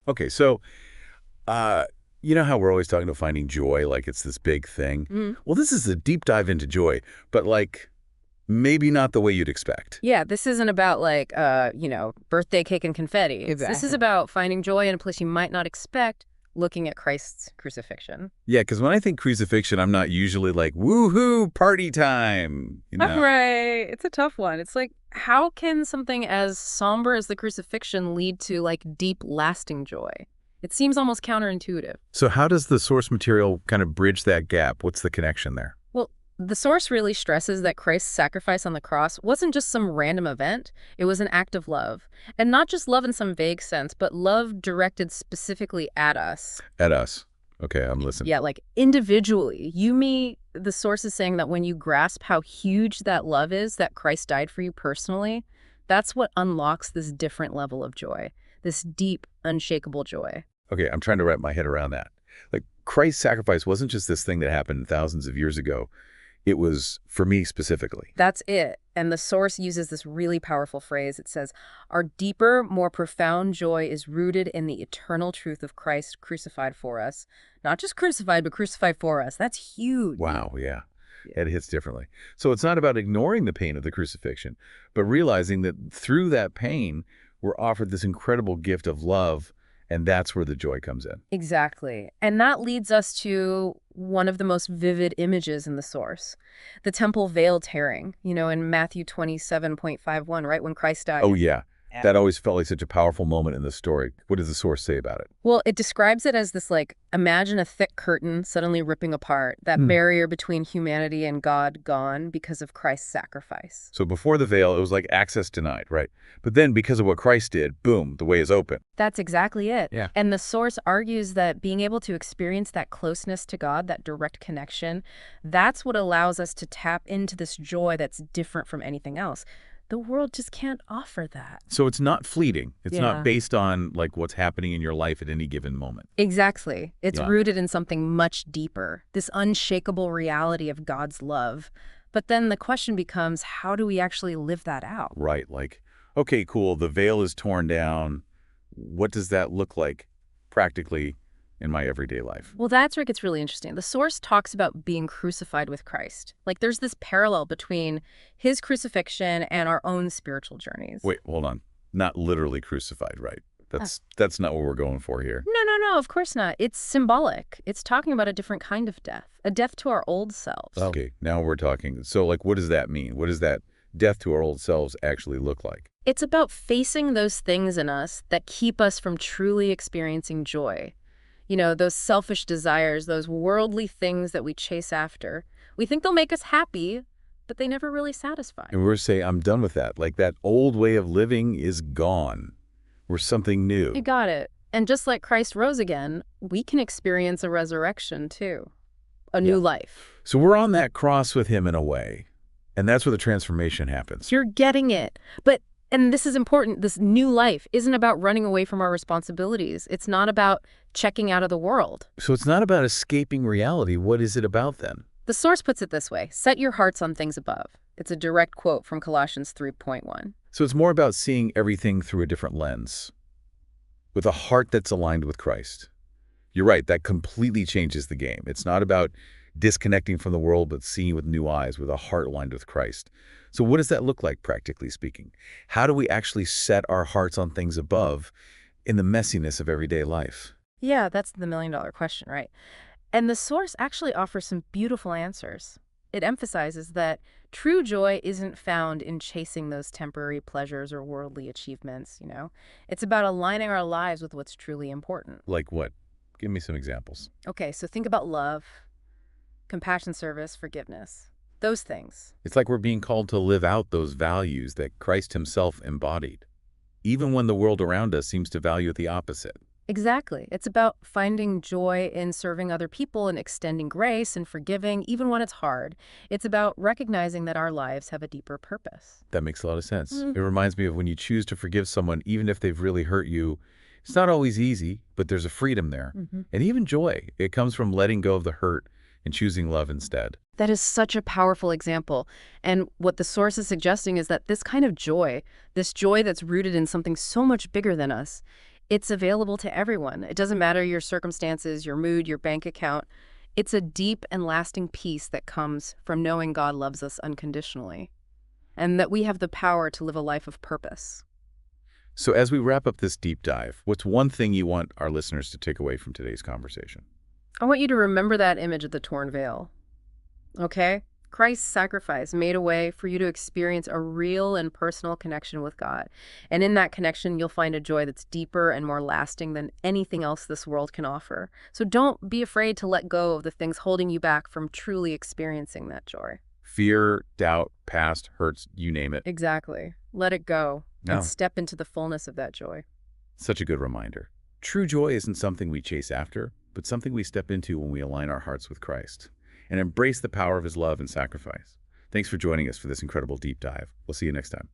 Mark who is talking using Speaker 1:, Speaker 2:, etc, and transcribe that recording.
Speaker 1: Okay, so uh, you know how we're always talking about finding joy, like it's this big thing?
Speaker 2: Mm.
Speaker 1: Well, this is a deep dive into joy, but like maybe not the way you'd expect.
Speaker 2: Yeah, this isn't about like, birthday cake and confetti. This is
Speaker 3: Exactly.
Speaker 2: about finding joy in a place you might not expect, looking at Christ's crucifixion.
Speaker 1: Yeah, because when I think crucifixion, I'm not usually like, woohoo, party time, you know?
Speaker 2: Right. It's a tough one. It's like, how can something as somber as the crucifixion lead to like deep, lasting joy? It seems almost counterintuitive.
Speaker 1: So how does the source material kind of bridge that gap? What's the connection there?
Speaker 2: Well, the source really stresses that Christ's sacrifice on the cross wasn't just some random event. It was an act of love. And not just love in some vague sense, but love directed specifically at us.
Speaker 1: At us. Okay, I'm listening.
Speaker 2: Yeah, like individually. The source is saying that when you grasp how huge that love is, that Christ died for you personally, that's what unlocks this different level of joy, this deep, unshakable joy.
Speaker 1: Okay, I'm trying to wrap my head around that. Like, Christ's sacrifice wasn't just this thing that happened thousands of years ago. It was for me specifically.
Speaker 2: That's it. And the source uses this really powerful phrase. It says, our deeper, more profound joy is rooted in the eternal truth of Christ crucified for us. Not just crucified, but crucified for us. That's huge.
Speaker 1: Wow, yeah.
Speaker 2: Yeah.
Speaker 1: It hits differently. So it's not about ignoring the pain of the crucifixion, but realizing that through that pain, we're offered this incredible gift of love, and that's where the joy comes in.
Speaker 2: Exactly. And that leads us to one of the most vivid images in the source, the temple veil tearing, in Matthew 27:51, right when Christ died.
Speaker 1: Oh, yeah. That always felt like such a powerful moment in the story. What does the source say about it?
Speaker 2: Well, it describes it as this, like, imagine a thick curtain suddenly ripping apart, that
Speaker 1: Hmm.
Speaker 2: barrier between humanity and God gone because of Christ's sacrifice.
Speaker 1: So before the veil, it was like access denied, right? But then because of what Christ did, boom, the way is open.
Speaker 2: That's exactly it.
Speaker 1: Yeah.
Speaker 2: And the source argues that being able to experience that closeness to God, that direct connection, that's what allows us to tap into this joy that's different from anything else. The world just can't offer that.
Speaker 1: So it's not fleeting. It's
Speaker 2: Yeah.
Speaker 1: not based on like what's happening in your life at any given moment.
Speaker 2: Exactly. It's
Speaker 1: Yeah.
Speaker 2: rooted in something much deeper, this unshakable reality of God's love. But then the question becomes, how do we actually live that out?
Speaker 1: Right. Like, okay, cool. The veil is torn down. What does that look like practically in my everyday life?
Speaker 2: Well, that's where it gets really interesting. The source talks about being crucified with Christ. Like there's this parallel between his crucifixion and our own spiritual journeys.
Speaker 1: Wait, hold on. Not literally crucified, right? That's not what we're going for here.
Speaker 2: No, of course not. It's symbolic. It's talking about a different kind of death, a death to our old selves.
Speaker 1: Okay, now we're talking. So like, what does that mean? What does that death to our old selves actually look like?
Speaker 2: It's about facing those things in us that keep us from truly experiencing joy. Those selfish desires, those worldly things that we chase after. We think they'll make us happy, but they never really satisfy.
Speaker 1: And we're saying, I'm done with that. Like that old way of living is gone. We're something new.
Speaker 2: You got it. And just like Christ rose again, we can experience a resurrection too. A new life.
Speaker 1: So we're on that cross with him in a way. And that's where the transformation happens.
Speaker 2: You're getting it. And this is important, this new life isn't about running away from our responsibilities. It's not about checking out of the world.
Speaker 1: So it's not about escaping reality. What is it about then?
Speaker 2: The source puts it this way, set your hearts on things above. It's a direct quote from Colossians 3:1.
Speaker 1: So it's more about seeing everything through a different lens, with a heart that's aligned with Christ. You're right, that completely changes the game. It's not about disconnecting from the world, but seeing with new eyes, with a heart aligned with Christ. So what does that look like, practically speaking? How do we actually set our hearts on things above in the messiness of everyday life?
Speaker 2: Yeah, that's the million-dollar question, right? And the source actually offers some beautiful answers. It emphasizes that true joy isn't found in chasing those temporary pleasures or worldly achievements, It's about aligning our lives with what's truly important.
Speaker 1: Like what? Give me some examples.
Speaker 2: Okay, so think about love, compassion, service, forgiveness. Those things.
Speaker 1: It's like we're being called to live out those values that Christ himself embodied, even when the world around us seems to value the opposite.
Speaker 2: Exactly. It's about finding joy in serving other people and extending grace and forgiving, even when it's hard. It's about recognizing that our lives have a deeper purpose.
Speaker 1: That makes a lot of sense.
Speaker 2: Mm.
Speaker 1: It reminds me of when you choose to forgive someone, even if they've really hurt you. It's not always easy, but there's a freedom there.
Speaker 2: Mm-hmm.
Speaker 1: And even joy. It comes from letting go of the hurt and choosing love instead.
Speaker 2: That is such a powerful example. And what the source is suggesting is that this kind of joy, this joy that's rooted in something so much bigger than us, It's available to everyone. It doesn't matter your circumstances, your mood, your bank account. It's a deep and lasting peace that comes from knowing God loves us unconditionally and that we have the power to live a life of purpose.
Speaker 1: So as we wrap up this deep dive, what's one thing you want our listeners to take away from today's conversation?
Speaker 2: I want you to remember that image of the torn veil, okay? Christ's sacrifice made a way for you to experience a real and personal connection with God. And in that connection, you'll find a joy that's deeper and more lasting than anything else this world can offer. So don't be afraid to let go of the things holding you back from truly experiencing that joy.
Speaker 1: Fear, doubt, past, hurts, you name it.
Speaker 2: Exactly. Let it go and
Speaker 1: No.
Speaker 2: step into the fullness of that joy.
Speaker 1: Such a good reminder. True joy isn't something we chase after, but something we step into when we align our hearts with Christ and embrace the power of his love and sacrifice. Thanks for joining us for this incredible deep dive. We'll see you next time.